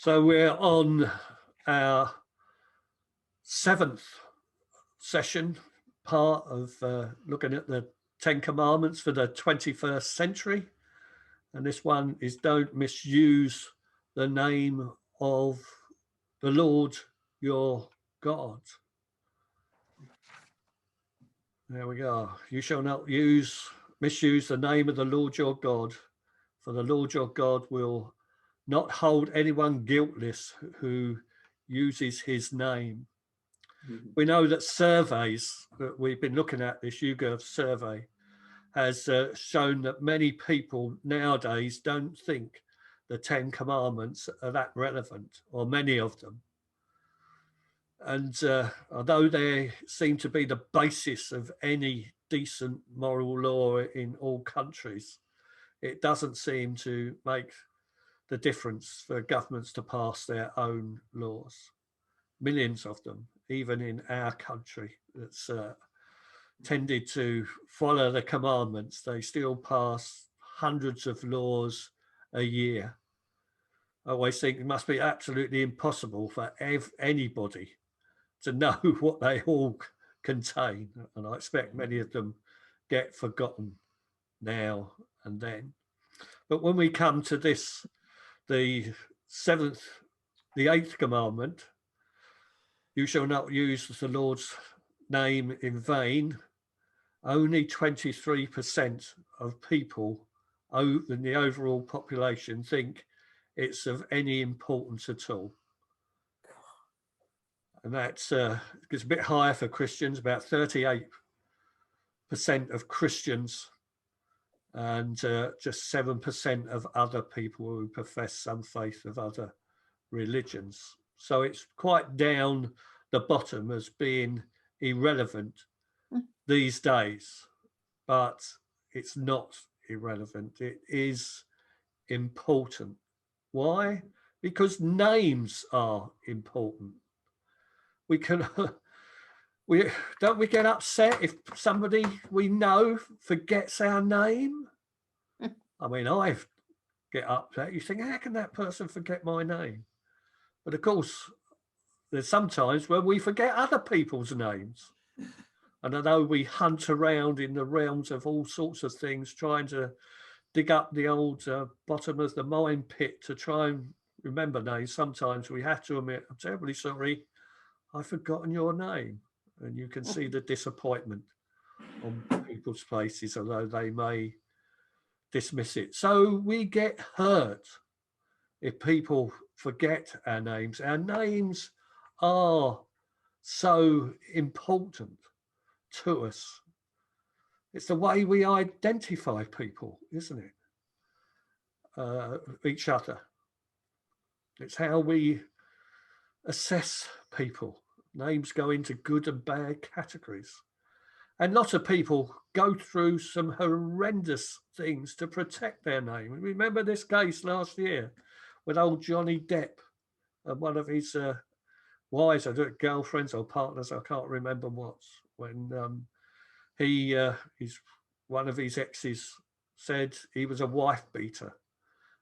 So we're on our 7th session, part of looking at the 10 Commandments for the 21st century. And this one is don't misuse the name of the Lord your God. There we go. You shall not misuse the name of the Lord your God, for the Lord your God will not hold anyone guiltless who uses his name. Mm-hmm. We know that surveys that we've been looking at, this YouGov survey, has shown that many people nowadays don't think the 10 Commandments are that relevant, or many of them. And although they seem to be the basis of any decent moral law in all countries, it doesn't seem to make the difference for governments to pass their own laws. Millions of them, even in our country, that's tended to follow the commandments. They still pass hundreds of laws a year. I always think it must be absolutely impossible for anybody to know what they all contain. And I expect many of them get forgotten now and then. But when we come to this, the 8th commandment, you shall not use the Lord's name in vain. Only 23% of people in the overall population think it's of any importance at all. And that's it's a bit higher for Christians, about 38% of Christians, and just 7% of other people who profess some faith of other religions. So it's quite down the bottom as being irrelevant these days, but it's not irrelevant. It is important. Why? Because names are important. We don't we get upset if somebody we know forgets our name? I mean, I get upset. You think, how can that person forget my name? But of course, there's sometimes where we forget other people's names. And although we hunt around in the realms of all sorts of things, trying to dig up the old bottom of the mine pit to try and remember names, sometimes we have to admit, I'm terribly sorry, I've forgotten your name. And you can see the disappointment on people's faces, although they may dismiss it. So we get hurt if people forget our names. Our names are so important to us. It's the way we identify people, isn't it? Each other. It's how we assess people. Names go into good and bad categories. And lots of people go through some horrendous things to protect their name. Remember this case last year with old Johnny Depp and one of his wives, I don't know, girlfriends or partners, I can't remember what, when one of his exes said he was a wife beater,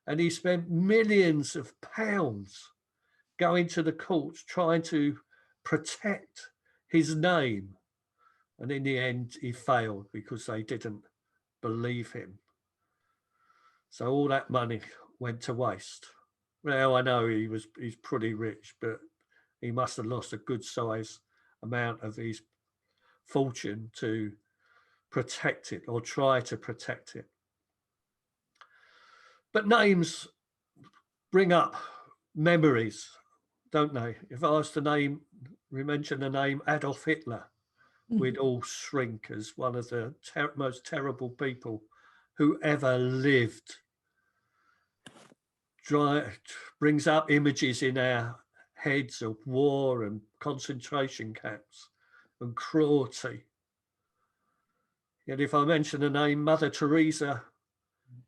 and he spent millions of pounds going to the courts trying to protect his name, and in the end he failed because they didn't believe him. So all that money went to waste. Now I know he's pretty rich, but he must have lost a good size amount of his fortune to protect it or try to protect it. But names bring up memories, don't they? If I was to mention the name Adolf Hitler, we'd all shrink as one of the most terrible people who ever lived. Brings up images in our heads of war and concentration camps and cruelty. Yet if I mention the name Mother Teresa,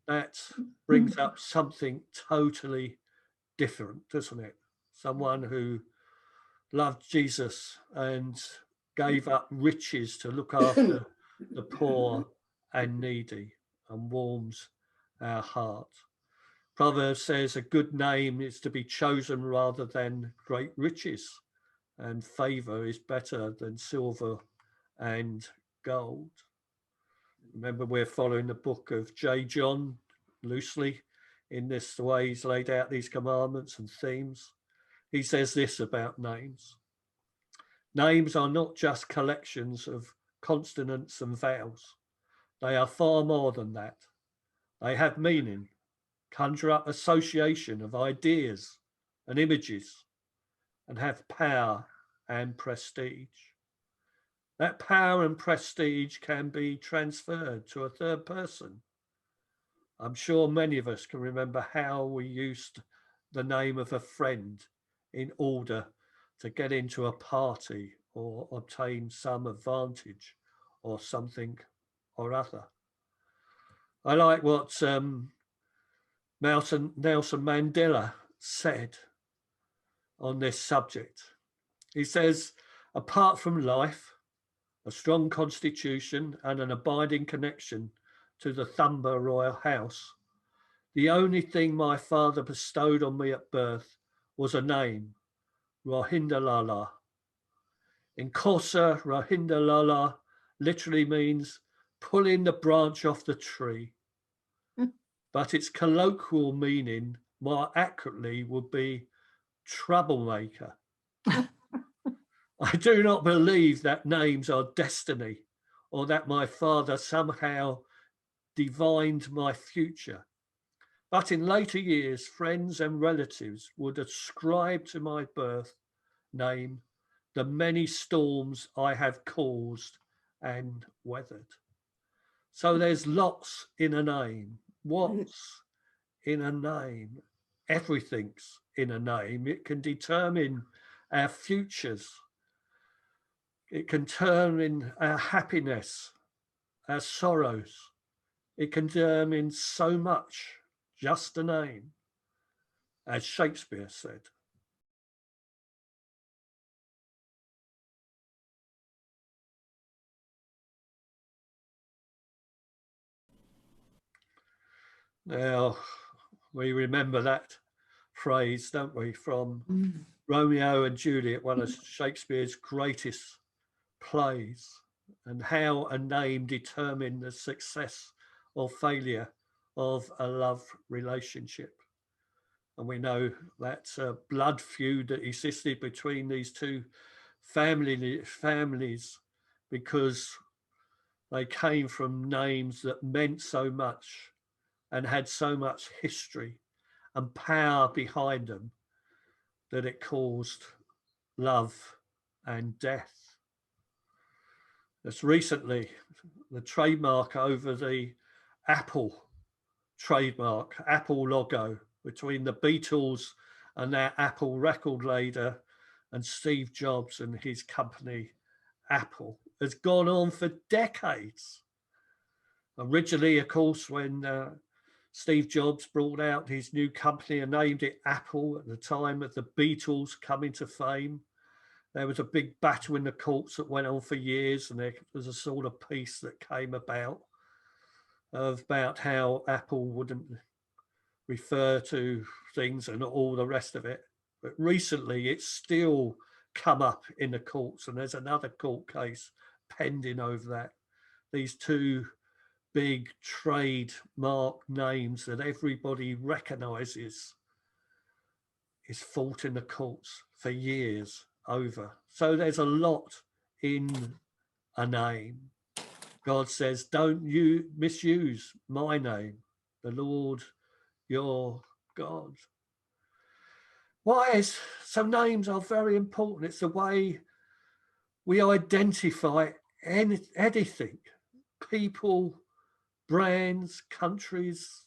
that brings up something totally different, doesn't it? Someone who loved Jesus and gave up riches to look after the poor and needy, and warms our heart. Proverbs says a good name is to be chosen rather than great riches, and favor is better than silver and gold. Remember, we're following the book of J. John loosely in this way he's laid out these commandments and themes. He says this about names. Names are not just collections of consonants and vowels. They are far more than that. They have meaning, conjure up association of ideas and images, and have power and prestige. That power and prestige can be transferred to a third person. I'm sure many of us can remember how we used the name of a friend in order to get into a party or obtain some advantage or something or other. I like what Nelson Mandela said on this subject. He says, apart from life, a strong constitution and an abiding connection to the Thumba royal house, the only thing my father bestowed on me at birth was a name, Rohindalala. In Xhosa, Rohindalala literally means pulling the branch off the tree. But its colloquial meaning more accurately would be troublemaker. I do not believe that names are destiny or that my father somehow divined my future. But in later years, friends and relatives would ascribe to my birth name the many storms I have caused and weathered. So there's lots in a name. What's in a name? Everything's in a name. It can determine our futures. It can determine our happiness, our sorrows. It can determine so much, just a name, as Shakespeare said. Now, we remember that phrase, don't we, from Romeo and Juliet, one of Shakespeare's greatest plays, and how a name determined the success or failure of a love relationship. And we know that blood feud that existed between these two families because they came from names that meant so much and had so much history and power behind them that it caused love and death. Just recently, the trademark over the Apple trademark, Apple logo between the Beatles and their Apple record label and Steve Jobs and his company, Apple, has gone on for decades. Originally, of course, when Steve Jobs brought out his new company and named it Apple at the time of the Beatles coming to fame, there was a big battle in the courts that went on for years, and there was a sort of peace that came about how Apple wouldn't refer to things and all the rest of it. But recently, it's still come up in the courts, and there's another court case pending over that. These two big trademark names that everybody recognizes is fought in the courts for years over. So there's a lot in a name. God says, don't you misuse my name, the Lord your God. So names are very important. It's the way we identify anything, people, brands, countries,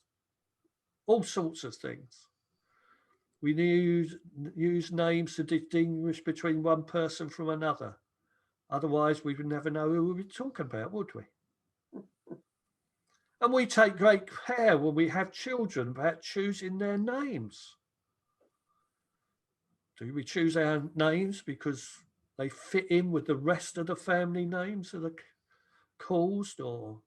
all sorts of things. We use names to distinguish between one person from another. Otherwise, we would never know who we were talking about, would we? And we take great care when we have children about choosing their names. Do we choose our names because they fit in with the rest of the family names that are caused, or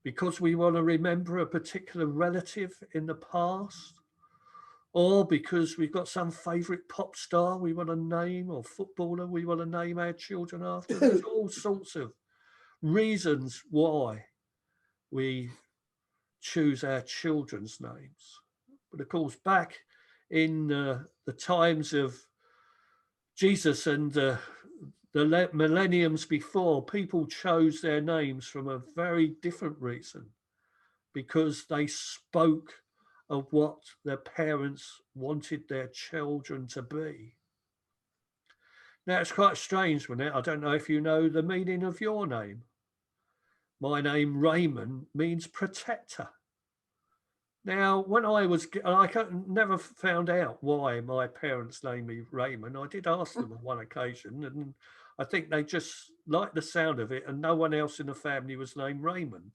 because we want to remember a particular relative in the past, or because we've got some favourite pop star we want to name, or footballer we want to name our children after. There's all sorts of reasons why we choose our children's names. But of course, back in the times of Jesus and the millenniums before, people chose their names from a very different reason, because they spoke of what their parents wanted their children to be. Now, it's quite strange, isn't it? I don't know if you know the meaning of your name. My name, Raymond, means protector. Now, when I never found out why my parents named me Raymond. I did ask them on one occasion, and I think they just liked the sound of it, and no one else in the family was named Raymond.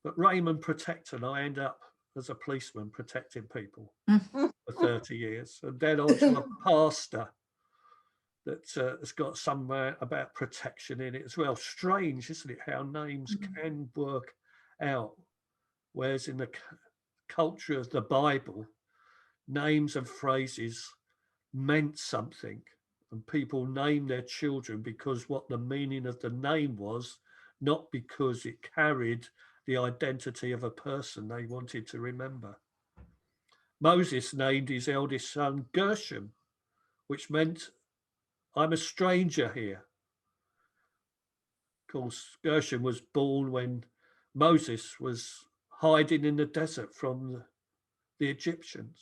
But Raymond Protector, and I end up as a policeman protecting people for 30 years. And then on to a pastor that has got somewhere about protection in it as well. Strange, isn't it, how names can work out. Whereas in the culture of the Bible, names and phrases meant something, and people named their children because what the meaning of the name was, not because it carried the identity of a person they wanted to remember. Moses named his eldest son Gershom, which meant I'm a stranger here. Of course, Gershom was born when Moses was hiding in the desert from the Egyptians.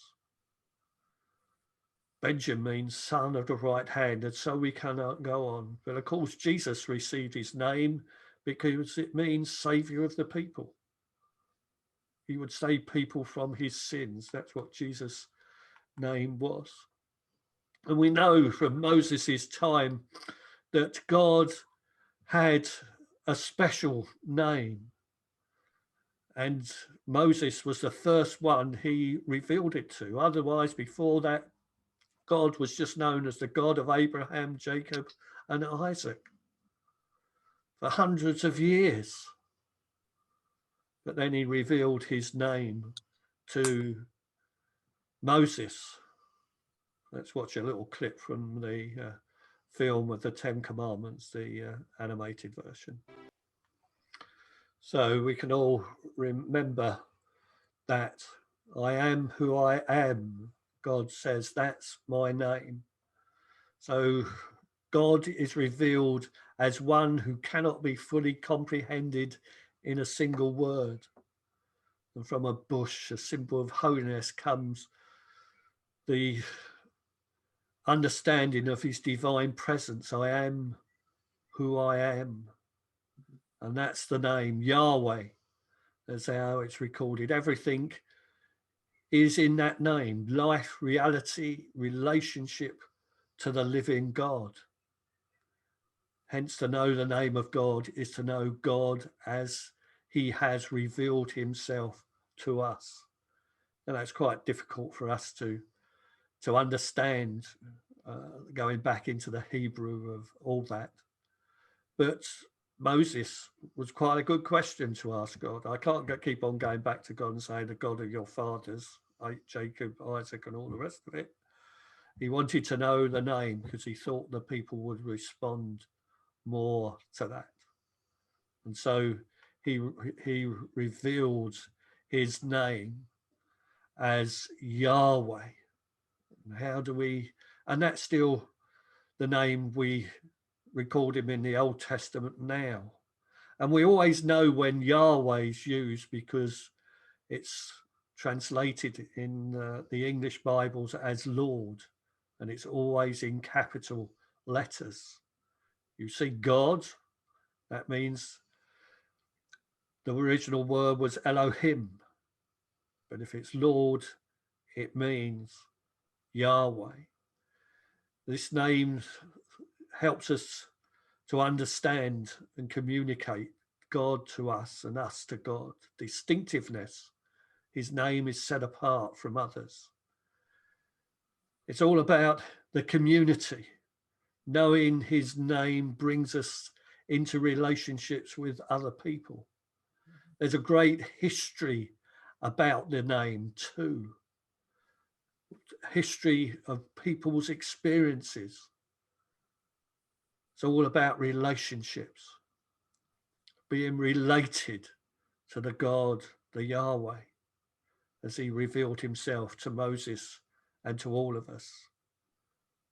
Benjamin means son of the right hand, and so we cannot go on. But of course, Jesus received his name because it means saviour of the people. He would save people from his sins. That's what Jesus' name was. And we know from Moses' time that God had a special name. And Moses was the first one he revealed it to. Otherwise, before that, God was just known as the God of Abraham, Jacob, and Isaac for hundreds of years. But then he revealed his name to Moses. Let's watch a little clip from the film of the 10 Commandments, the animated version. So we can all remember that I am who I am. God says, that's my name. So God is revealed as one who cannot be fully comprehended in a single word. And from a bush, a symbol of holiness, comes the understanding of his divine presence. I am who I am. And that's the name, Yahweh. That's how it's recorded. Everything is in that name: life, reality, relationship to the living God. Hence, to know the name of God is to know God as he has revealed himself to us. And that's quite difficult for us to understand, going back into the Hebrew of all that. But Moses was quite a good question to ask God. I can't keep on going back to God and saying the God of your fathers, Jacob, Isaac, and all the rest of it. He wanted to know the name because he thought the people would respond more to that. And so he revealed his name as Yahweh. And how do we, and that's still the name we record him in the Old Testament now. And we always know when Yahweh is used because it's translated in the English Bibles as Lord, and it's always in capital letters. You see God, that means the original word was Elohim. But if it's Lord, it means Yahweh. This name helps us to understand and communicate God to us and us to God. Distinctiveness. His name is set apart from others. It's all about the community. Knowing his name brings us into relationships with other people. There's a great history about the name too. history of people's experiences. It's all about relationships, being related to the God, the Yahweh, as he revealed himself to Moses and to all of us.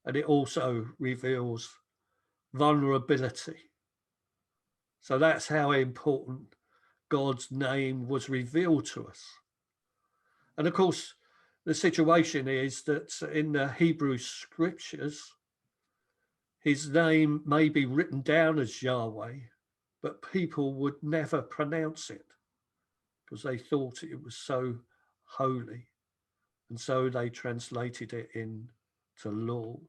And it also reveals vulnerability. So that's how important God's name was revealed to us. And of course, the situation is that in the Hebrew scriptures, his name may be written down as Yahweh, but people would never pronounce it because they thought it was so holy. And so they translated it into Lord.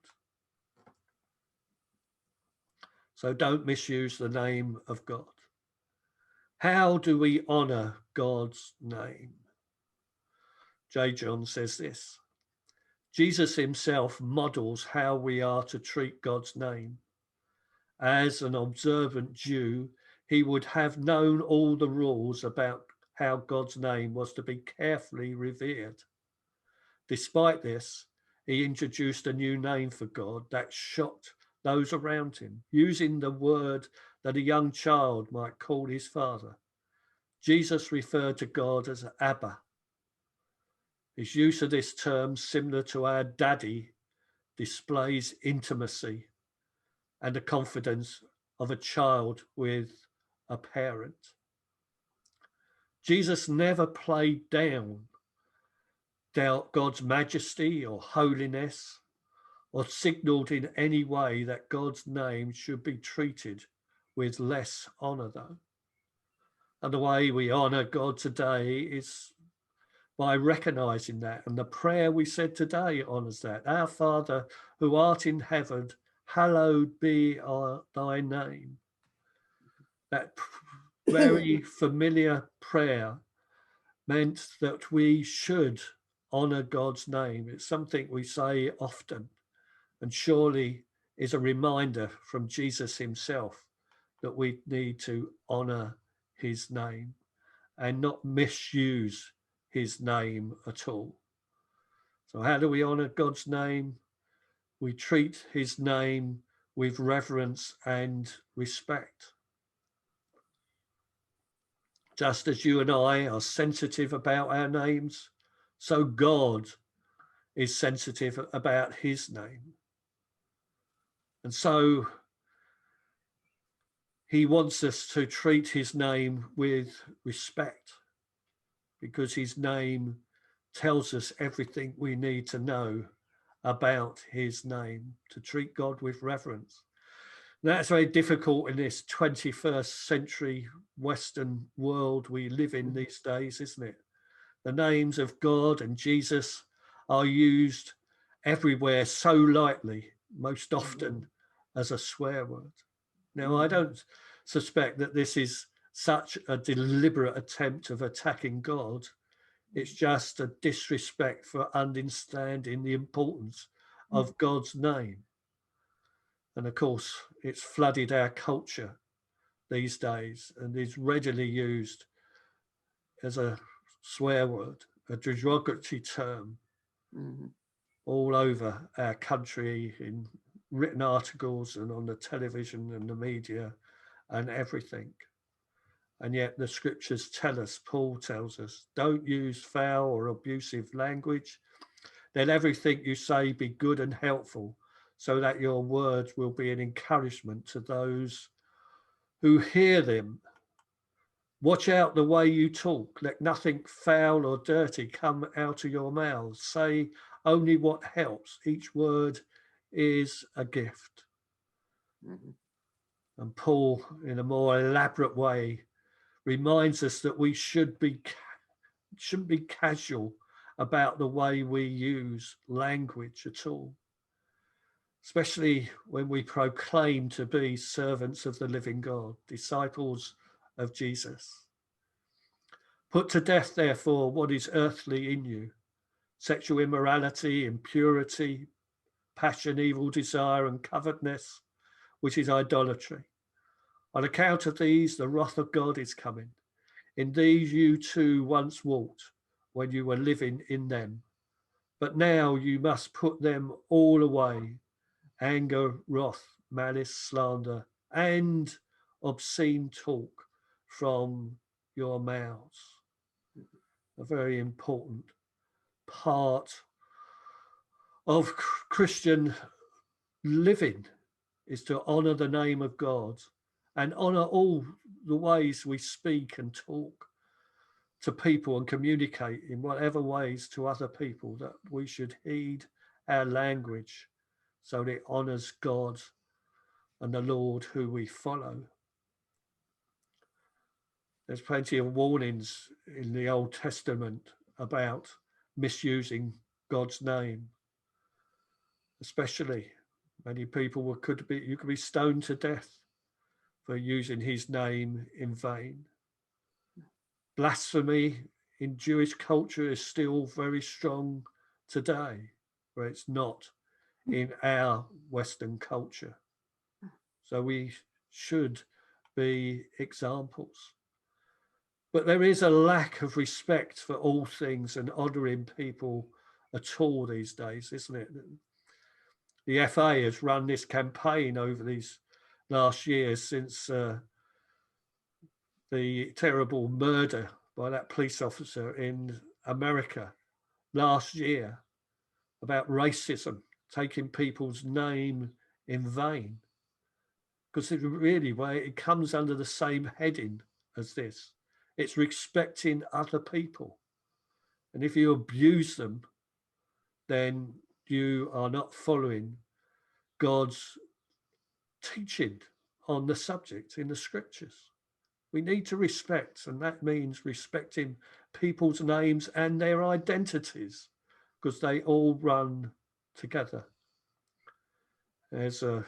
So don't misuse the name of God. How do we honor God's name? J. John says this: Jesus himself models how we are to treat God's name. As an observant Jew, he would have known all the rules about how God's name was to be carefully revered. Despite this, he introduced a new name for God that shocked those around him, using the word that a young child might call his father. Jesus referred to God as Abba. His use of this term, similar to our daddy, displays intimacy and the confidence of a child with a parent. Jesus never played down God's majesty or holiness, or signaled in any way that God's name should be treated with less honor, though. And the way we honor God today is by recognizing that. And the prayer we said today honors that. Our Father who art in heaven, hallowed be thy name. That very familiar prayer meant that we should honor God's name. It's something we say often, and surely is a reminder from Jesus himself that we need to honor his name and not misuse his name at all. So how do we honor God's name? We treat his name with reverence and respect. Just as you and I are sensitive about our names, so God is sensitive about his name. And so he wants us to treat his name with respect, because his name tells us everything we need to know about his name, to treat God with reverence. That's very difficult in this 21st century Western world we live in these days, isn't it? The names of God and Jesus are used everywhere so lightly, most often as a swear word. Now, I don't suspect that this is such a deliberate attempt of attacking God. It's just a disrespect for understanding the importance of God's name. And of course, it's flooded our culture these days and is readily used as a swear word, a derogatory term, all over our country, in written articles and on the television and the media and everything. And yet the scriptures tell us, Paul tells us, don't use foul or abusive language. Let everything you say be good and helpful, so that your words will be an encouragement to those who hear them. Watch out the way you talk. Let nothing foul or dirty come out of your mouths. Say only what helps. Each word is a gift. And Paul, in a more elaborate way, reminds us that we shouldn't be casual about the way we use language at all, especially when we proclaim to be servants of the living God, disciples of Jesus. Put to death, therefore, what is earthly in you: sexual immorality, impurity, passion, evil desire, and covetousness, which is idolatry. On account of these, the wrath of God is coming. In these you too once walked when you were living in them. But now you must put them all away: anger, wrath, malice, slander, and obscene talk from your mouths. A very important part of Christian living is to honor the name of God and honor all the ways we speak and talk to people and communicate in whatever ways to other people, that we should heed our language so that it honors God and the Lord who we follow. There's plenty of warnings in the Old Testament about misusing God's name, especially many people you could be stoned to death for using his name in vain. Blasphemy in Jewish culture is still very strong today, where it's not in our Western culture. So we should be examples. But there is a lack of respect for all things and honouring people at all these days, isn't it? The FA has run this campaign over these last years since the terrible murder by that police officer in America last year about racism, taking people's name in vain. Because it comes under the same heading as this. It's respecting other people. And if you abuse them, then you are not following God's teaching on the subject in the scriptures. We need to respect, and that means respecting people's names and their identities, because they all run together. There's a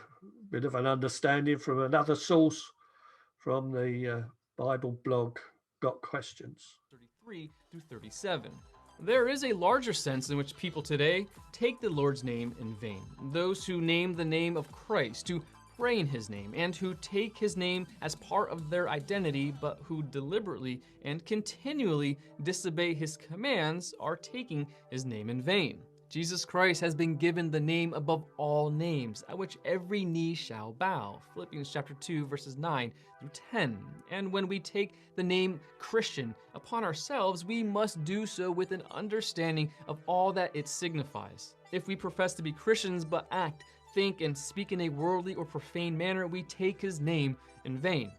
bit of an understanding from another source from the Bible blog, Got Questions. 33 through 37. There is a larger sense in which people today take the Lord's name in vain. Those who name the name of Christ, who pray in his name, and who take his name as part of their identity, but who deliberately and continually disobey his commands, are taking his name in vain. Jesus Christ has been given the name above all names, at which every knee shall bow. Philippians chapter 2, verses 9 through 10. And when we take the name Christian upon ourselves, we must do so with an understanding of all that it signifies. If we profess to be Christians but act, think, and speak in a worldly or profane manner, we take his name in vain.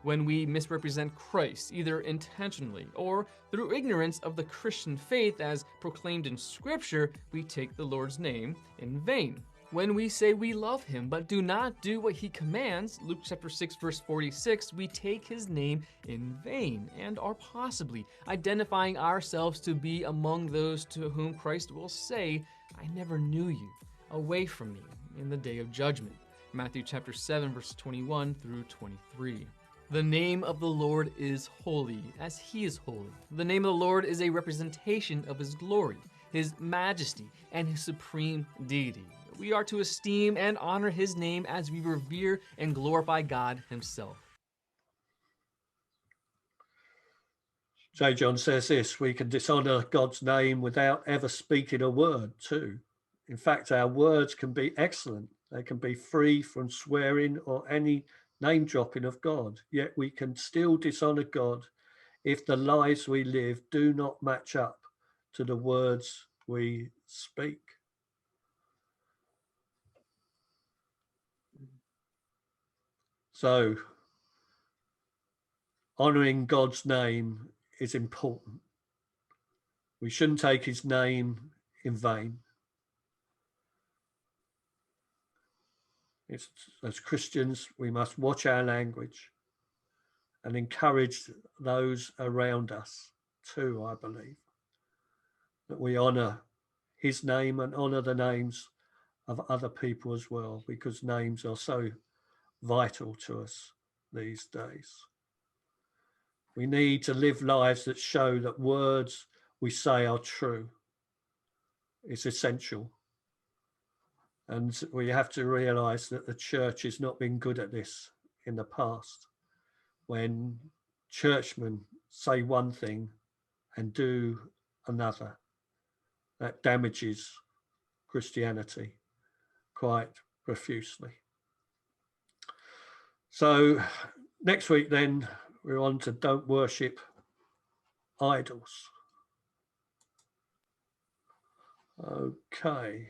When we misrepresent Christ, either intentionally or through ignorance of the Christian faith as proclaimed in Scripture, we take the Lord's name in vain. When we say we love him but do not do what he commands, Luke chapter 6, verse 46, we take his name in vain and are possibly identifying ourselves to be among those to whom Christ will say, "I never knew you. Away from me," in the day of judgment. Matthew chapter 7, verse 21 through 23. The name of the Lord is holy, as he is holy. The name of the Lord is a representation of his glory, his majesty, and his supreme deity. We are to esteem and honor his name as we revere and glorify God himself. J. John says this: we can dishonor God's name without ever speaking a word too. In fact, our words can be excellent. They can be free from swearing or any name dropping of God, yet we can still dishonor God if the lives we live do not match up to the words we speak. So, honoring God's name is important. We shouldn't take his name in vain. As Christians, we must watch our language and encourage those around us too, I believe, that we honor his name and honor the names of other people as well, because names are so vital to us these days. We need to live lives that show that words we say are true. It's essential. And we have to realize that the church has not been good at this in the past, when churchmen say one thing and do another. that damages Christianity quite profusely. So next week then we're on to don't worship idols. Okay.